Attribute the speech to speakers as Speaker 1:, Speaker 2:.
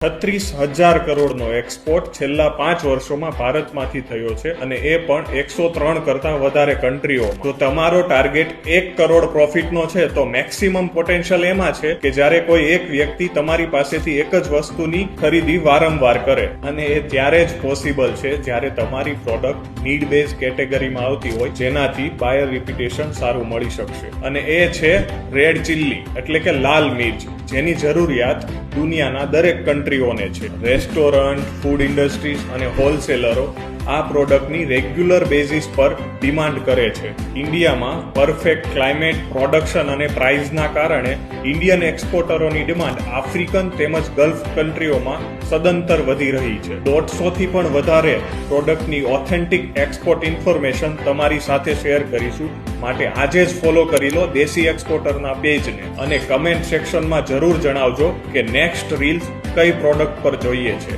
Speaker 1: 36,000 કરોડનો એક્સપોર્ટ છેલ્લા 5 વર્ષોમાં ભારતમાંથી થયો છે અને એ પણ 103 કરતા વધારે કન્ટ્રીઓમાં. જો તમારો ટાર્ગેટ 1 કરોડ પ્રોફિટનો છે તો મેક્સિમમ પોટેન્શિયલ એમાં છે કે જ્યારે કોઈ એક વ્યક્તિ તમારી પાસેથી એક જ વસ્તુની ખરીદી વારંવાર કરે, અને એ ત્યારે જ પોસિબલ છે જ્યારે તમારી પ્રોડક્ટ નીડ બેઝ કેટેગરીમાં આવતી હોય, જેનાથી બાયર રિપ્યુટેશન સારું મળી શકશે. અને એ છે રેડ ચીલી એટલે કે લાલ મિર્ચ, જેની જરૂરિયાત દુનિયાના દરેક કન્ટ્રીઓને છે. રેસ્ટોરન્ટ, ફૂડ ઇન્ડસ્ટ્રીઝ અને હોલસેલરો આ પ્રોડક્ટની રેગ્યુલર બેઝિસ પર ડિમાન્ડ કરે છે. ઇન્ડિયામાં પરફેક્ટ ક્લાઇમેટ, પ્રોડક્શન અને પ્રાઇસના કારણે ઇન્ડિયન એક્સપોર્ટરોની ડિમાન્ડ આફ્રિકન તેમજ ગલ્ફ કન્ટ્રીઓમાં સદંતર વધી રહી છે. 150 થી પણ વધારે પ્રોડક્ટની ઓથેન્ટિક એક્સપોર્ટ ઇન્ફોર્મેશન તમારી સાથે શેર કરીશું. માટે આજે જ ફોલો કરી લો દેશી એક્સપોર્ટરના પેજને અને કમેન્ટ સેક્શનમાં જરૂર જણાવજો કે નેક્સ્ટ રીલ્સ કઈ પ્રોડક્ટ પર જોઈએ છે.